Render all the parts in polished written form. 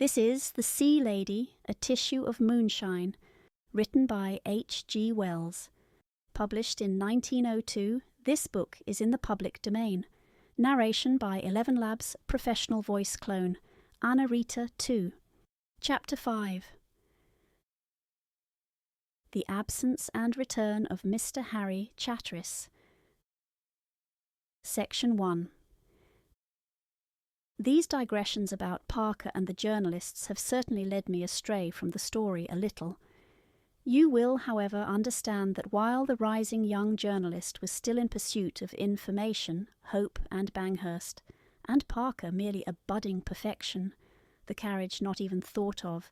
This is The Sea Lady, A Tissue of Moonshine, written by H.G. Wells. Published in 1902, this book is in the public domain. Narration by ElevenLabs Professional Voice Clone, Anna Rita 2. Chapter 5. The Absence and Return of Mr. Harry Chatteris. Section 1. These digressions about Parker and the journalists have certainly led me astray from the story a little. You will, however, understand that while the rising young journalist was still in pursuit of information, Hope and Banghurst, and Parker merely a budding perfection, the carriage not even thought of,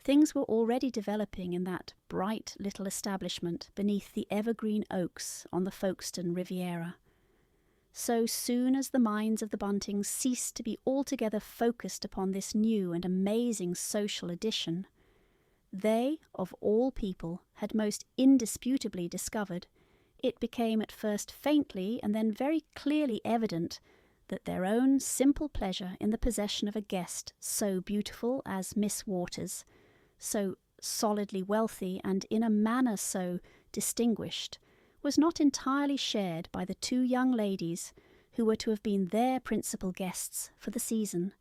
things were already developing in that bright little establishment beneath the evergreen oaks on the Folkestone Riviera. So soon as the minds of the Buntings ceased to be altogether focused upon this new and amazing social addition, they, of all people, had most indisputably discovered, it became at first faintly and then very clearly evident, that their own simple pleasure in the possession of a guest so beautiful as Miss Waters, so solidly wealthy and in a manner so distinguished, was not entirely shared by the two young ladies who were to have been their principal guests for the season.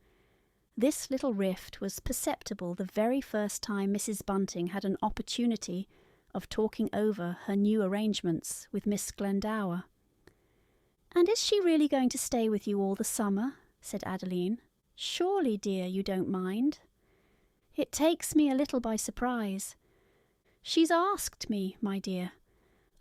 This little rift was perceptible the very first time Mrs. Bunting had an opportunity of talking over her new arrangements with Miss Glendower. "And is she really going to stay with you all the summer?" said Adeline. "Surely, dear, you don't mind?" "It takes me a little by surprise." "She's asked me, my dear.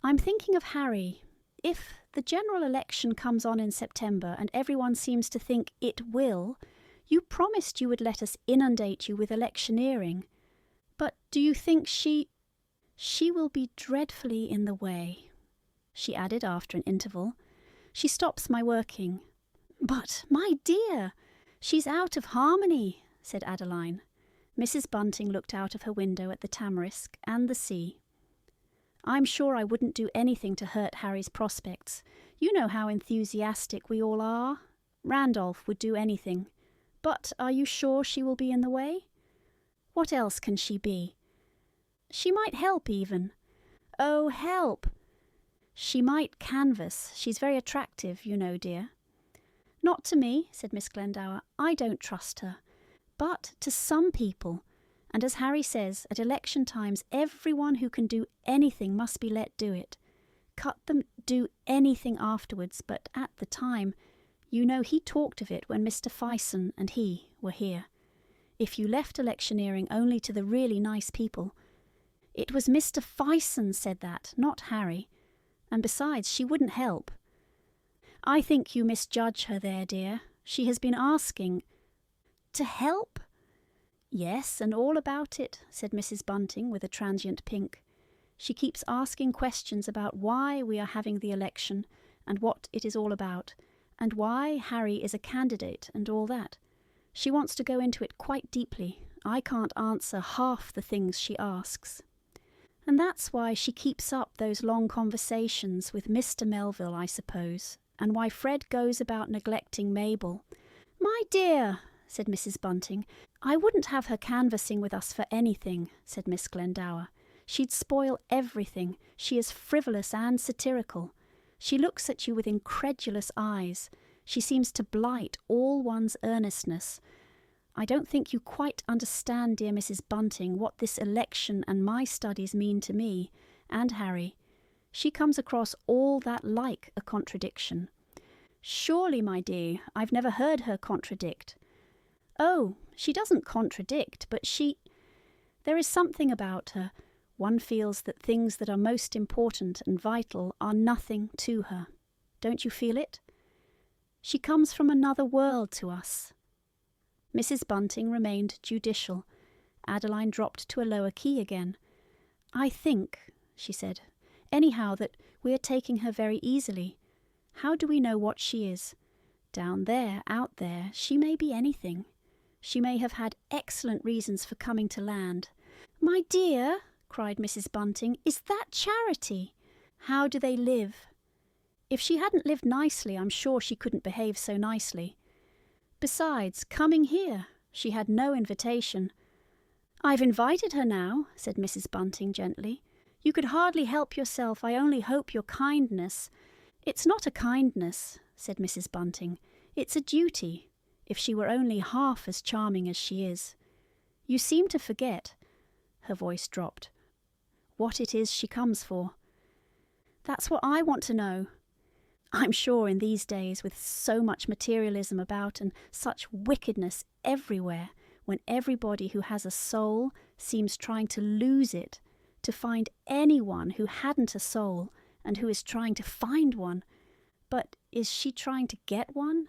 I'm thinking of Harry. If the general election comes on in September and everyone seems to think it will, you promised you would let us inundate you with electioneering. But do you think she will be dreadfully in the way," she added after an interval. "She stops my working." "But, my dear, she's out of harmony," said Adeline. Mrs. Bunting looked out of her window at the tamarisk and the sea. "I'm sure I wouldn't do anything to hurt Harry's prospects. You know how enthusiastic we all are. Randolph would do anything. But are you sure she will be in the way? What else can she be? She might help even." "Oh, help!" "She might canvass. She's very attractive, you know, dear." "Not to me," said Miss Glendower. "I don't trust her. But to some people. And as Harry says, at election times everyone who can do anything must be let do it. Cut them do anything afterwards, but at the time, you know he talked of it when Mr. Fison and he were here. If you left electioneering only to the really nice people. It was Mr. Fison said that, not Harry. And besides, she wouldn't help." "I think you misjudge her there, dear. She has been asking—" "To help?" "Yes, and all about it," said Mrs. Bunting with a transient pink. "She keeps asking questions about why we are having the election and what it is all about, and why Harry is a candidate and all that. She wants to go into it quite deeply. I can't answer half the things she asks. And that's why she keeps up those long conversations with Mr. Melville, I suppose, and why Fred goes about neglecting Mabel." "My dear," said Mrs. Bunting. "I wouldn't have her canvassing with us for anything," said Miss Glendower. "She'd spoil everything. She is frivolous and satirical. She looks at you with incredulous eyes. She seems to blight all one's earnestness. I don't think you quite understand, dear Mrs. Bunting, what this election and my studies mean to me, and Harry. She comes across all that like a contradiction." "Surely, my dear, I've never heard her contradict." "Oh, she doesn't contradict, but there is something about her. One feels that things that are most important and vital are nothing to her. Don't you feel it? She comes from another world to us." Mrs. Bunting remained judicial. Adeline dropped to a lower key again. "I think," she said, "anyhow that we are taking her very easily. How do we know what she is? Down there, out there, she may be anything. She may have had excellent reasons for coming to land." "My dear," cried Mrs. Bunting, "is that charity? How do they live? If she hadn't lived nicely, I'm sure she couldn't behave so nicely. Besides, coming here, She had no invitation. "I've invited her now," said Mrs. Bunting gently. "You could hardly help yourself. I only hope your kindness—" "It's not a kindness," said Mrs. Bunting. "It's a duty, if she were only half as charming as she is. You seem to forget," her voice dropped, "what it is she comes for." "That's what I want to know. I'm sure in these days, with so much materialism about and such wickedness everywhere, when everybody who has a soul seems trying to lose it, to find anyone who hadn't a soul and who is trying to find one. But is she trying to get one?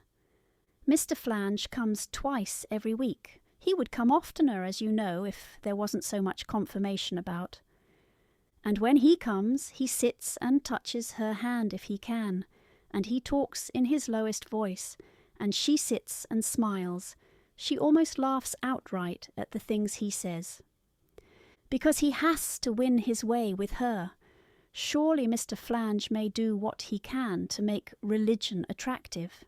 Mr. Flange comes twice every week. He would come oftener, as you know, if there wasn't so much confirmation about. And when he comes, he sits and touches her hand if he can, and he talks in his lowest voice, and she sits and smiles. She almost laughs outright at the things he says. Because he has to win his way with her. Surely Mr. Flange may do what he can to make religion attractive.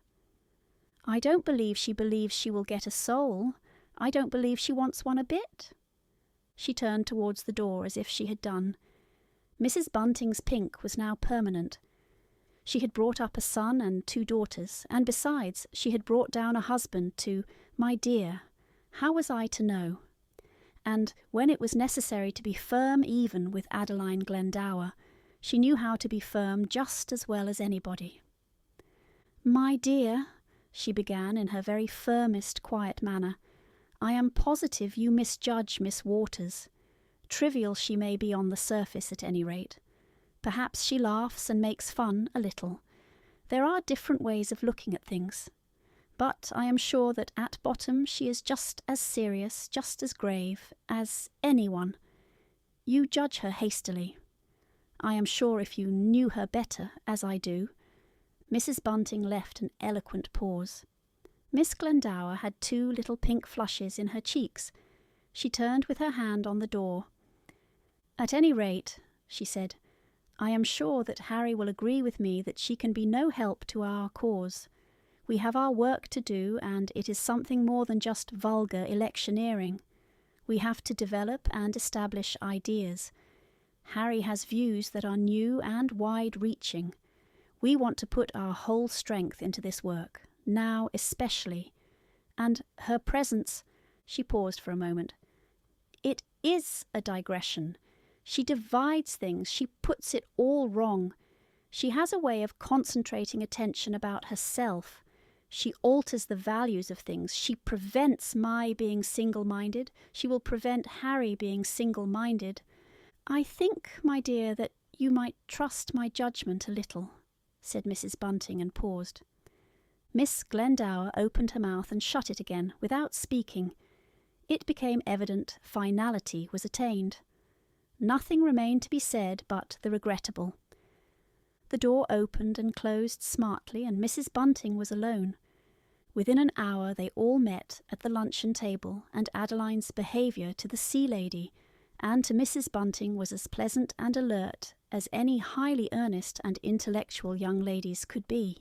I don't believe she believes she will get a soul. I don't believe she wants one a bit." She turned towards the door as if she had done. Mrs. Bunting's pink was now permanent. She had brought up a son and 2 daughters, and besides, she had brought down a husband to "my dear." How was I to know? And when it was necessary to be firm even with Adeline Glendower, she knew how to be firm just as well as anybody. "My dear," she began in her very firmest quiet manner, "I am positive you misjudge Miss Waters. Trivial she may be on the surface at any rate. Perhaps she laughs and makes fun a little. There are different ways of looking at things. But I am sure that at bottom she is just as serious, just as grave, as anyone. You judge her hastily. I am sure if you knew her better, as I do—" Mrs. Bunting left an eloquent pause. Miss Glendower had 2 little pink flushes in her cheeks. She turned with her hand on the door. "At any rate," she said, "I am sure that Harry will agree with me that she can be no help to our cause. We have our work to do, and it is something more than just vulgar electioneering. We have to develop and establish ideas. Harry has views that are new and wide-reaching. We want to put our whole strength into this work, now especially. And her presence—" She paused for a moment. "It is a digression. She divides things. She puts it all wrong. She has a way of concentrating attention about herself. She alters the values of things. She prevents my being single-minded. She will prevent Harry being single-minded. I think, my dear, that you might trust my judgment a little," said Mrs. Bunting, and paused. Miss Glendower opened her mouth and shut it again, without speaking. It became evident finality was attained. Nothing remained to be said but the regrettable. The door opened and closed smartly, and Mrs. Bunting was alone. Within an hour they all met at the luncheon table, and Adeline's behaviour to the sea lady and to Mrs. Bunting was as pleasant and alert as any highly earnest and intellectual young ladies could be.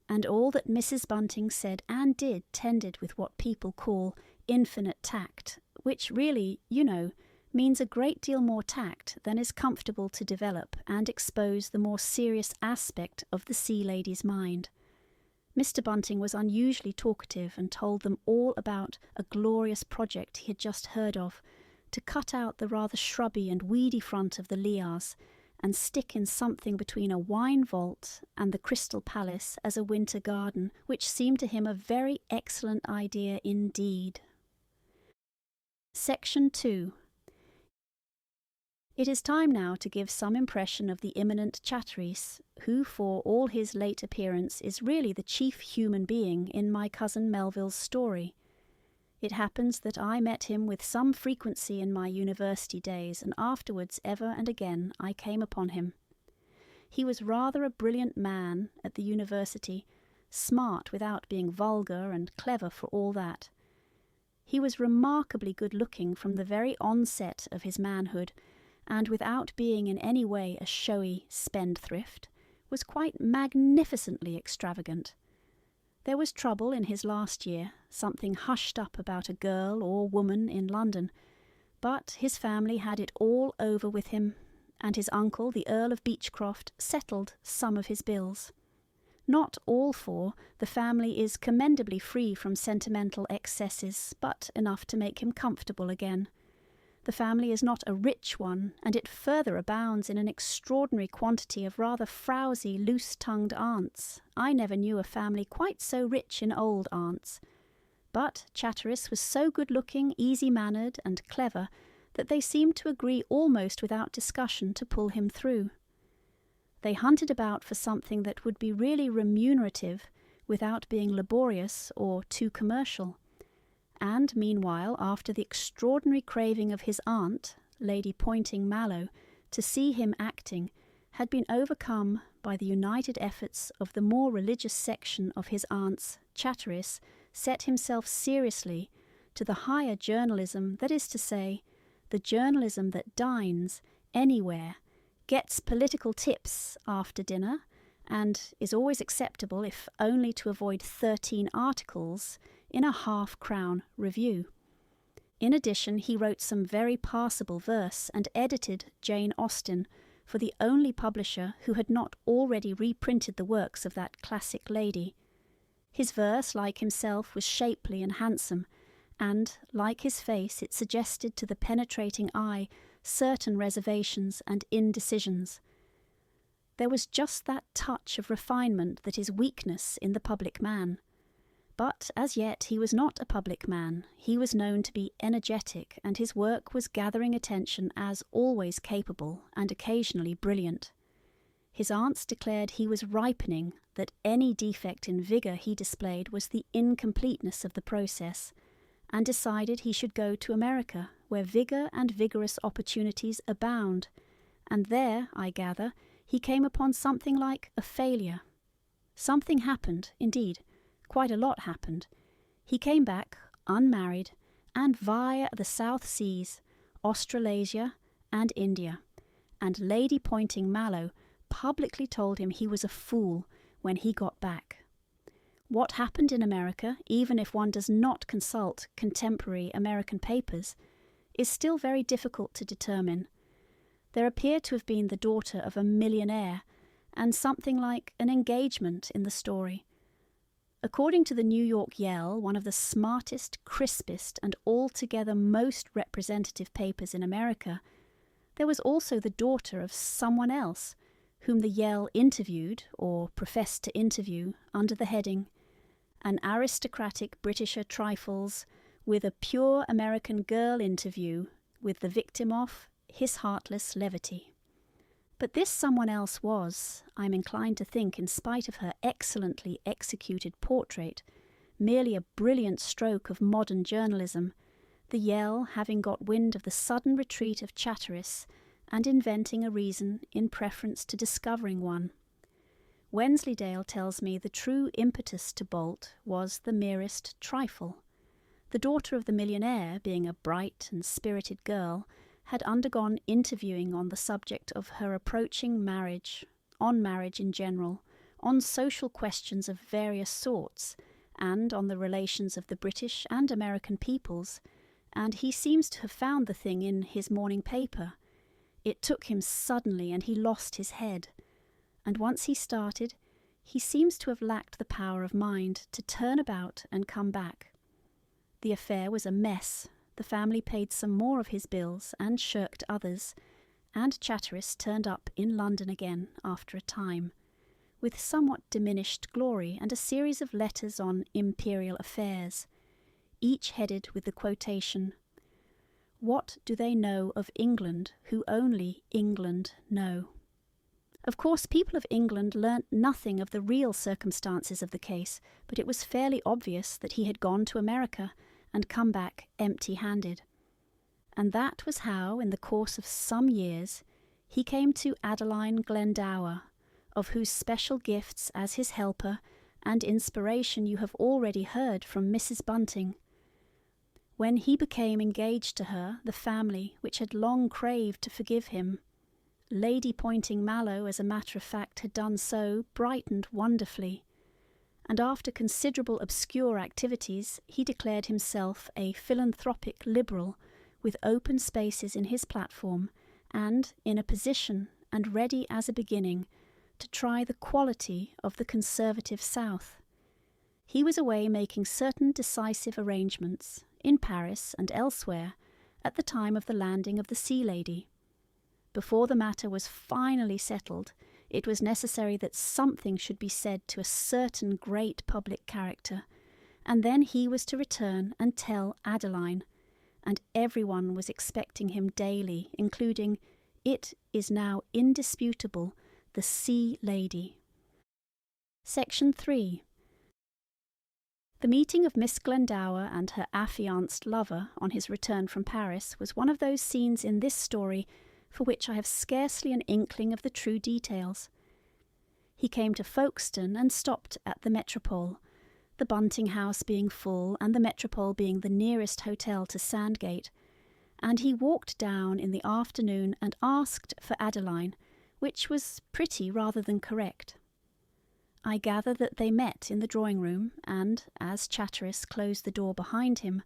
And all that Mrs. Bunting said and did tended with what people call infinite tact, which really, you know, means a great deal more tact than is comfortable to develop and expose the more serious aspect of the sea lady's mind. Mr. Bunting was unusually talkative and told them all about a glorious project he had just heard of, to cut out the rather shrubby and weedy front of the Lias and stick in something between a wine vault and the Crystal Palace as a winter garden, which seemed to him a very excellent idea indeed. Section 2. It is time now to give some impression of the imminent Chatteris, who for all his late appearance is really the chief human being in my cousin Melville's story. It happens that I met him with some frequency in my university days, and afterwards ever and again I came upon him. He was rather a brilliant man at the university, smart without being vulgar and clever for all that. He was remarkably good-looking from the very onset of his manhood, and without being in any way a showy spendthrift, was quite magnificently extravagant. There was trouble in his last year, something hushed up about a girl or woman in London, but his family had it all over with him, and his uncle, the Earl of Beechcroft, settled some of his bills. Not all for the family is commendably free from sentimental excesses, but enough to make him comfortable again. The family is not a rich one, and it further abounds in an extraordinary quantity of rather frowsy, loose-tongued aunts. I never knew a family quite so rich in old aunts. But Chatteris was so good-looking, easy-mannered, and clever that they seemed to agree almost without discussion to pull him through. They hunted about for something that would be really remunerative without being laborious or too commercial. And meanwhile, after the extraordinary craving of his aunt, Lady Poynting Mallow, to see him acting, had been overcome by the united efforts of the more religious section of his aunts, Chatteris set himself seriously to the higher journalism, that is to say, the journalism that dines anywhere, gets political tips after dinner, and is always acceptable if only to avoid 13 articles in a half-crown review. In addition, he wrote some very passable verse and edited Jane Austen for the only publisher who had not already reprinted the works of that classic lady. His verse, like himself, was shapely and handsome, and, like his face, it suggested to the penetrating eye certain reservations and indecisions. There was just that touch of refinement that is weakness in the public man. But as yet he was not a public man. He was known to be energetic, and his work was gathering attention as always capable and occasionally brilliant. His aunts declared he was ripening, that any defect in vigour he displayed was the incompleteness of the process, and decided he should go to America, where vigour and vigorous opportunities abound, and there, I gather, he came upon something like a failure. Something happened, indeed, quite a lot happened. He came back, unmarried, and via the South Seas, Australasia, and India, and Lady Poynting Mallow publicly told him he was a fool when he got back. What happened in America, even if one does not consult contemporary American papers, is still very difficult to determine. There appeared to have been the daughter of a millionaire, and something like an engagement in the story. According to the New York Yell, one of the smartest, crispest, and altogether most representative papers in America, there was also the daughter of someone else, whom the Yell interviewed, or professed to interview, under the heading, "An aristocratic Britisher trifles with a pure American girl interview with the victim of his heartless levity." But this someone else was, I'm inclined to think, in spite of her excellently executed portrait, merely a brilliant stroke of modern journalism, the Yell having got wind of the sudden retreat of Chatteris and inventing a reason in preference to discovering one. Wensleydale tells me the true impetus to bolt was the merest trifle. The daughter of the millionaire, being a bright and spirited girl, had undergone interviewing on the subject of her approaching marriage, on marriage in general, on social questions of various sorts, and on the relations of the British and American peoples, and he seems to have found the thing in his morning paper. It took him suddenly, and he lost his head. And once he started, he seems to have lacked the power of mind to turn about and come back. The affair was a mess. The family paid some more of his bills and shirked others, and Chatteris turned up in London again after a time, with somewhat diminished glory and a series of letters on imperial affairs, each headed with the quotation, "What do they know of England who only England know?" Of course, people of England learnt nothing of the real circumstances of the case, but it was fairly obvious that he had gone to America and come back empty-handed. And that was how, in the course of some years, he came to Adeline Glendower, of whose special gifts as his helper and inspiration you have already heard from Mrs. Bunting. When he became engaged to her, the family, which had long craved to forgive him, Lady Poynting Mallow, as a matter of fact, had done so, brightened wonderfully. and after considerable obscure activities, he declared himself a philanthropic liberal with open spaces in his platform and in a position and ready as a beginning to try the quality of the conservative South. He was away making certain decisive arrangements, in Paris and elsewhere, at the time of the landing of the Sea Lady. Before the matter was finally settled, it was necessary that something should be said to a certain great public character, and then he was to return and tell Adeline, and everyone was expecting him daily, including, "It is now indisputable, the Sea Lady." Section 3. The meeting of Miss Glendower and her affianced lover on his return from Paris was one of those scenes in this story for which I have scarcely an inkling of the true details. He came to Folkestone and stopped at the Metropole, the Bunting house being full and the Metropole being the nearest hotel to Sandgate, and he walked down in the afternoon and asked for Adeline, which was pretty rather than correct. I gather that they met in the drawing-room, and, as Chatteris closed the door behind him,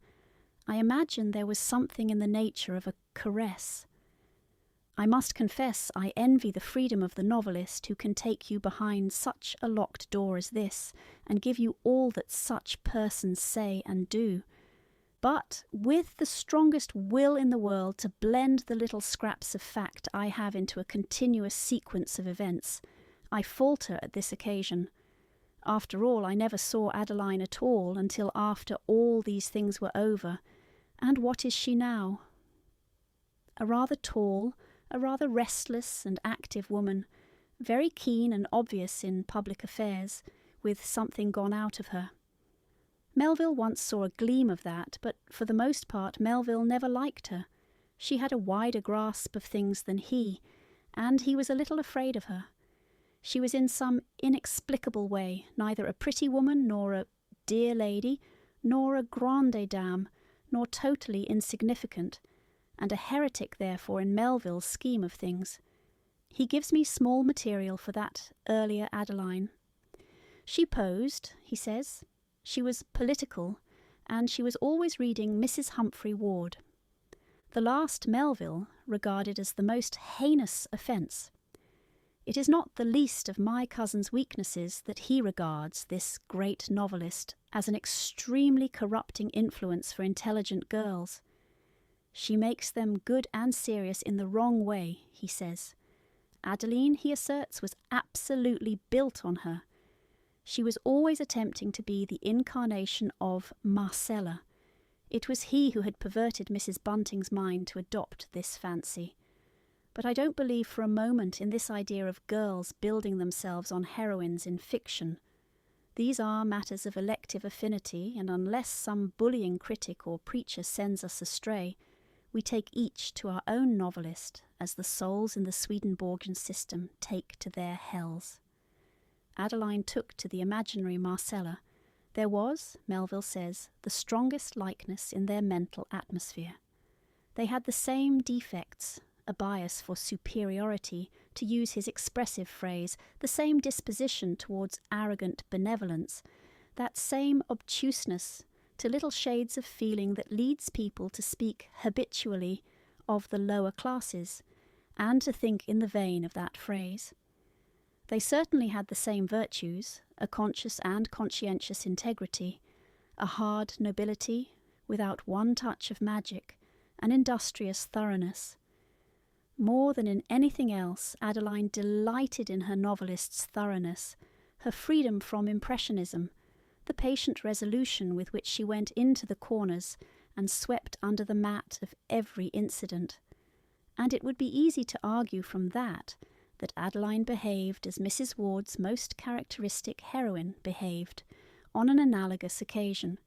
I imagine there was something in the nature of a caress. I must confess I envy the freedom of the novelist who can take you behind such a locked door as this, and give you all that such persons say and do. But, with the strongest will in the world to blend the little scraps of fact I have into a continuous sequence of events, I falter at this occasion. After all, I never saw Adeline at all until after all these things were over, and what is she now? A rather tall, a rather restless and active woman, very keen and obvious in public affairs, with something gone out of her. Melville once saw a gleam of that, but for the most part Melville never liked her. She had a wider grasp of things than he, and he was a little afraid of her. She was in some inexplicable way neither a pretty woman, nor a dear lady, nor a grande dame, nor totally insignificant, and a heretic therefore in Melville's scheme of things. He gives me small material for that earlier Adeline. She posed, he says. She was political, and she was always reading Mrs. Humphrey Ward. The last Melville regarded as the most heinous offence. It is not the least of my cousin's weaknesses that he regards this great novelist as an extremely corrupting influence for intelligent girls. She makes them good and serious in the wrong way, he says. Adeline, he asserts, was absolutely built on her. She was always attempting to be the incarnation of Marcella. It was he who had perverted Mrs. Bunting's mind to adopt this fancy. But I don't believe for a moment in this idea of girls building themselves on heroines in fiction. These are matters of elective affinity, and unless some bullying critic or preacher sends us astray, we take each to our own novelist, as the souls in the Swedenborgian system take to their hells. Adeline took to the imaginary Marcella. There was, Melville says, the strongest likeness in their mental atmosphere. They had the same defects, a bias for superiority, to use his expressive phrase, the same disposition towards arrogant benevolence, that same obtuseness to little shades of feeling that leads people to speak habitually of the lower classes, and to think in the vein of that phrase. They certainly had the same virtues, a conscious and conscientious integrity, a hard nobility without one touch of magic, an industrious thoroughness. More than in anything else, Adeline delighted in her novelist's thoroughness, her freedom from impressionism, the patient resolution with which she went into the corners and swept under the mat of every incident. And it would be easy to argue from that Adeline behaved as Mrs. Ward's most characteristic heroine behaved, on an analogous occasion.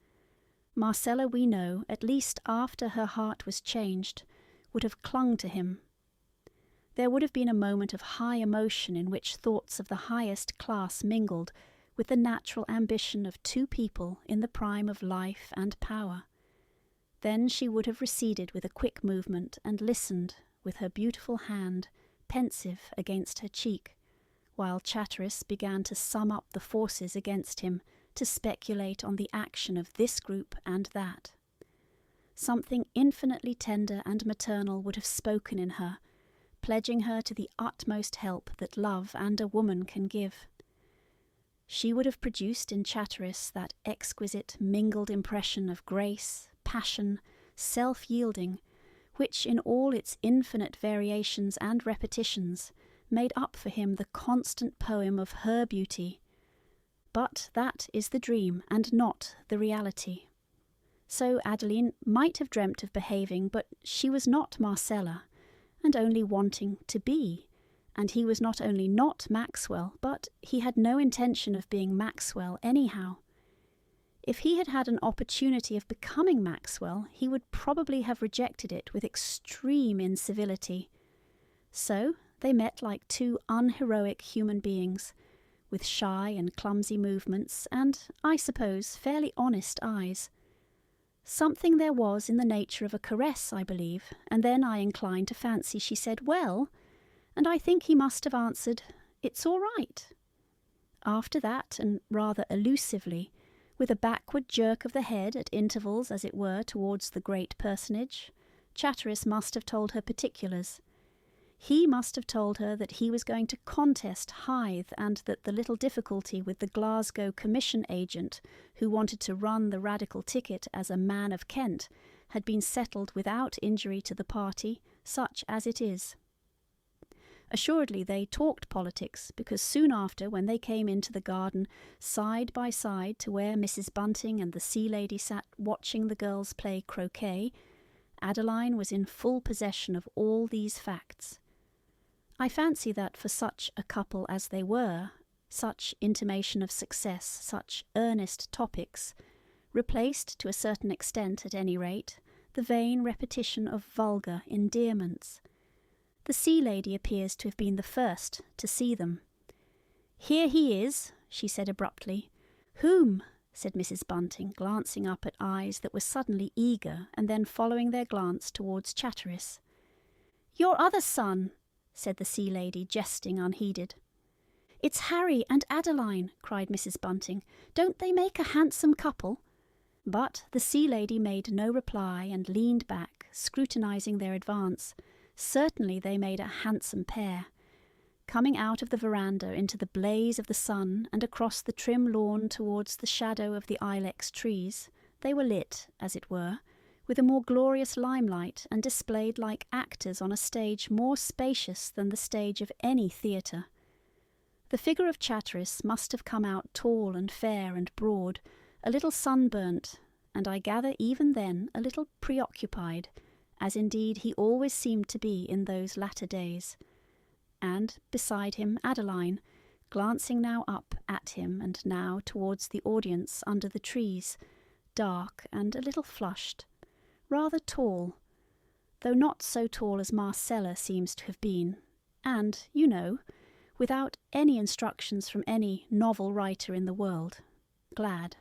Marcella, we know, at least after her heart was changed, would have clung to him. There would have been a moment of high emotion in which thoughts of the highest class mingled with the natural ambition of two people in the prime of life and power. Then she would have receded with a quick movement and listened, with her beautiful hand pensive against her cheek, while Chatteris began to sum up the forces against him, to speculate on the action of this group and that. Something infinitely tender and maternal would have spoken in her, pledging her to the utmost help that love and a woman can give. She would have produced in Chatteris that exquisite mingled impression of grace, passion, self-yielding, which in all its infinite variations and repetitions made up for him the constant poem of her beauty. But that is the dream and not the reality. So Adeline might have dreamt of behaving, but she was not Marcella, and only wanting to be. And he was not only not Maxwell, but he had no intention of being Maxwell anyhow. If he had had an opportunity of becoming Maxwell, he would probably have rejected it with extreme incivility. So they met like two unheroic human beings, with shy and clumsy movements and, I suppose, fairly honest eyes. Something there was in the nature of a caress, I believe, and then I inclined to fancy she said, "Well," and I think he must have answered, "It's all right." After that, and rather elusively, with a backward jerk of the head at intervals, as it were, towards the great personage, Chatteris must have told her particulars. He must have told her that he was going to contest Hythe, and that the little difficulty with the Glasgow commission agent who wanted to run the Radical ticket as a man of Kent had been settled without injury to the party, such as it is. Assuredly they talked politics, because soon after, when they came into the garden side by side to where Mrs. Bunting and the sea lady sat watching the girls play croquet, Adeline was in full possession of all these facts. I fancy that for such a couple as they were, such intimation of success, such earnest topics, replaced, to a certain extent at any rate, the vain repetition of vulgar endearments. The sea lady appears to have been the first to see them. "Here he is," she said abruptly. "Whom?" said Mrs. Bunting, glancing up at eyes that were suddenly eager and then following their glance towards Chatteris. "Your other son," said the sea lady, jesting unheeded. "It's Harry and Adeline," cried Mrs. Bunting. "Don't they make a handsome couple?" But the sea lady made no reply and leaned back, scrutinising their advance. Certainly they made a handsome pair. Coming out of the veranda into the blaze of the sun and across the trim lawn towards the shadow of the ilex trees, they were lit, as it were, with a more glorious limelight and displayed like actors on a stage more spacious than the stage of any theatre. The figure of Chatteris must have come out tall and fair and broad, a little sunburnt, and I gather even then a little preoccupied, as indeed he always seemed to be in those latter days. And beside him Adeline, glancing now up at him and now towards the audience under the trees, dark and a little flushed, rather tall, though not so tall as Marcella seems to have been, and, you know, without any instructions from any novel writer in the world, glad.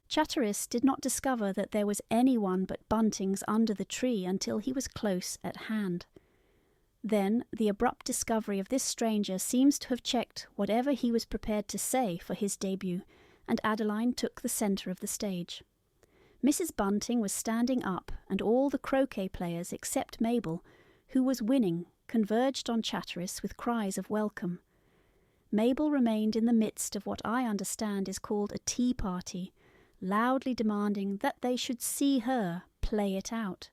Chatteris did not discover that there was any one but Buntings under the tree until he was close at hand. Then the abrupt discovery of this stranger seems to have checked whatever he was prepared to say for his debut, and Adeline took the centre of the stage. Mrs. Bunting was standing up, and all the croquet players except Mabel, who was winning, converged on Chatteris with cries of welcome. Mabel remained in the midst of what I understand is called a tea party, loudly demanding that they should see her play it out.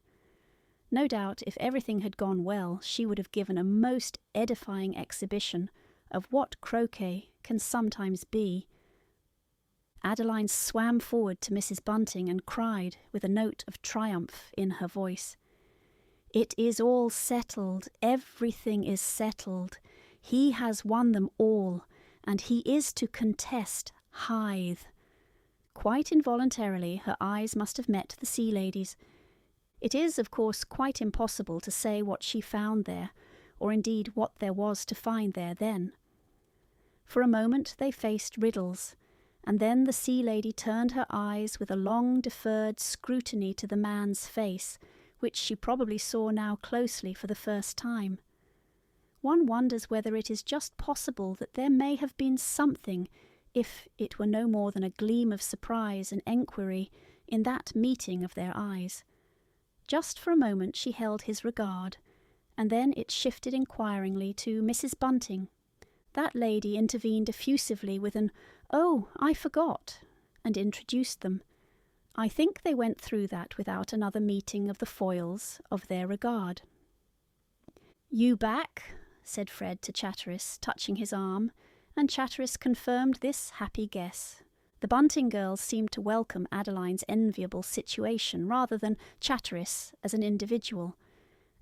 No doubt, if everything had gone well, she would have given a most edifying exhibition of what croquet can sometimes be. Adeline swam forward to Mrs. Bunting and cried, with a note of triumph in her voice, "It is all settled, everything is settled. He has won them all, and he is to contest Hythe." Quite involuntarily her eyes must have met the sea lady's. It is, of course, quite impossible to say what she found there, or indeed what there was to find there then. For a moment they faced riddles, and then the sea lady turned her eyes with a long deferred scrutiny to the man's face, which she probably saw now closely for the first time. One wonders whether it is just possible that there may have been something if it were no more than a gleam of surprise and enquiry in that meeting of their eyes. Just for a moment she held his regard, and then it shifted inquiringly to Mrs. Bunting. That lady intervened effusively with an "Oh, I forgot," and introduced them. I think they went through that without another meeting of the foils of their regard. "You back?" said Fred to Chatteris, touching his arm, and Chatteris confirmed this happy guess. The Bunting girls seemed to welcome Adeline's enviable situation rather than Chatteris as an individual,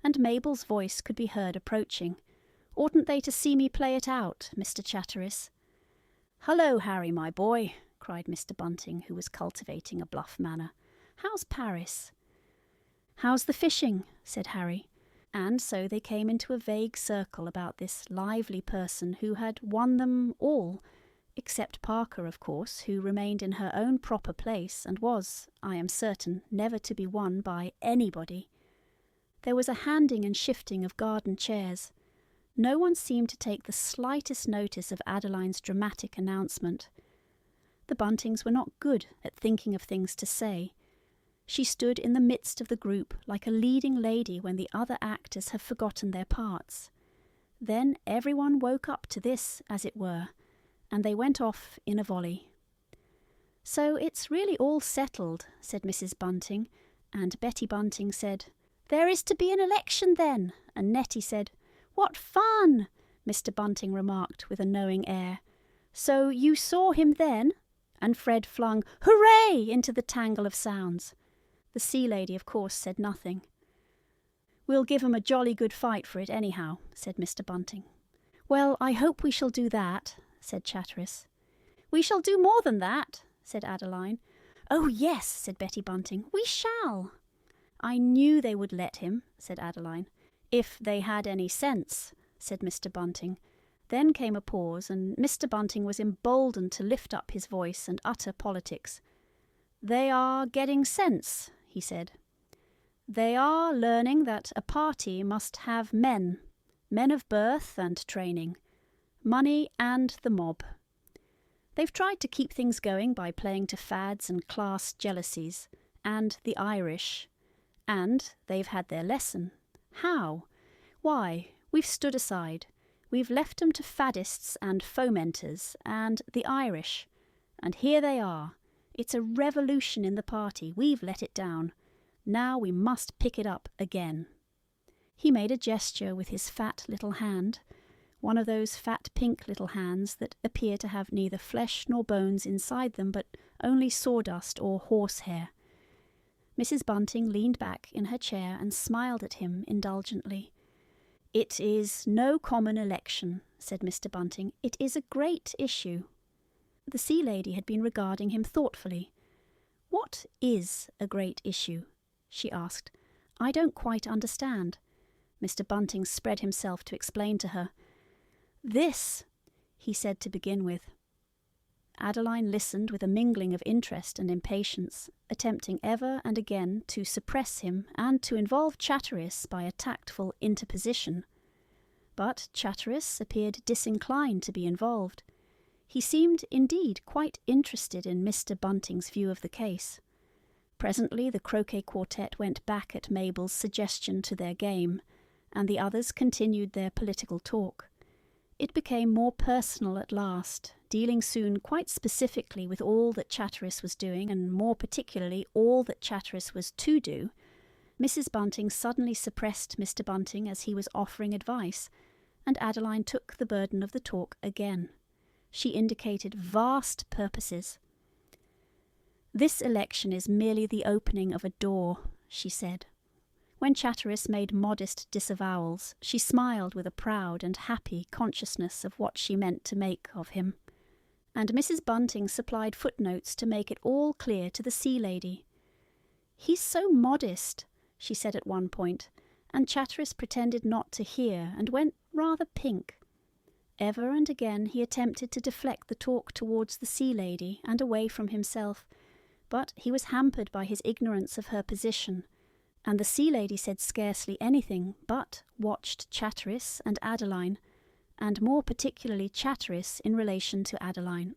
and Mabel's voice could be heard approaching. "Oughtn't they to see me play it out, Mr. Chatteris?" "Hullo, Harry, my boy," cried Mr. Bunting, who was cultivating a bluff manner. "How's Paris?" "How's the fishing?" said Harry. And so they came into a vague circle about this lively person who had won them all, except Parker, of course, who remained in her own proper place and was, I am certain, never to be won by anybody. There was a handing and shifting of garden chairs. No one seemed to take the slightest notice of Adeline's dramatic announcement. The Buntings were not good at thinking of things to say. She stood in the midst of the group like a leading lady when the other actors have forgotten their parts. Then everyone woke up to this, as it were, and they went off in a volley. "So it's really all settled," said Mrs. Bunting, and Betty Bunting said, "There is to be an election then," and Nettie said, "What fun!" Mr. Bunting remarked with a knowing air. "So you saw him then?" And Fred flung "Hooray!" into the tangle of sounds. The sea lady, of course, said nothing. "We'll give 'em a jolly good fight for it anyhow," said Mr. Bunting. "Well, I hope we shall do that," said Chatteris. "We shall do more than that," said Adeline. "Oh, yes," said Betty Bunting, "we shall." "I knew they would let him," said Adeline. "If they had any sense," said Mr. Bunting. Then came a pause, and Mr. Bunting was emboldened to lift up his voice and utter politics. "They are getting sense," he said. "They are learning that a party must have men of birth and training, money and the mob. They've tried to keep things going by playing to fads and class jealousies, and the Irish. And they've had their lesson. How? Why, we've stood aside. We've left 'em to faddists and fomenters, and the Irish. And here they are. It's a revolution in the party. We've let it down. Now we must pick it up again." He made a gesture with his fat little hand, one of those fat pink little hands that appear to have neither flesh nor bones inside them, but only sawdust or horsehair. Mrs. Bunting leaned back in her chair and smiled at him indulgently. "It is no common election," said Mr. Bunting. "It is a great issue." The sea lady had been regarding him thoughtfully. "What is a great issue?" she asked. "I don't quite understand." Mr. Bunting spread himself to explain to her. "This," he said to begin with. Adeline listened with a mingling of interest and impatience, attempting ever and again to suppress him and to involve Chatteris by a tactful interposition. But Chatteris appeared disinclined to be involved. He seemed, indeed, quite interested in Mr. Bunting's view of the case. Presently the croquet quartet went back at Mabel's suggestion to their game, and the others continued their political talk. It became more personal at last, dealing soon quite specifically with all that Chatteris was doing, and more particularly all that Chatteris was to do. Mrs. Bunting suddenly suppressed Mr. Bunting as he was offering advice, and Adeline took the burden of the talk again. She indicated vast purposes. "This election is merely the opening of a door," she said. When Chatteris made modest disavowals, she smiled with a proud and happy consciousness of what she meant to make of him. And Mrs. Bunting supplied footnotes to make it all clear to the sea lady. "He's so modest," she said at one point, and Chatteris pretended not to hear and went rather pink. Ever and again he attempted to deflect the talk towards the sea lady and away from himself, but he was hampered by his ignorance of her position, and the sea lady said scarcely anything but watched Chatteris and Adeline, and more particularly Chatteris in relation to Adeline.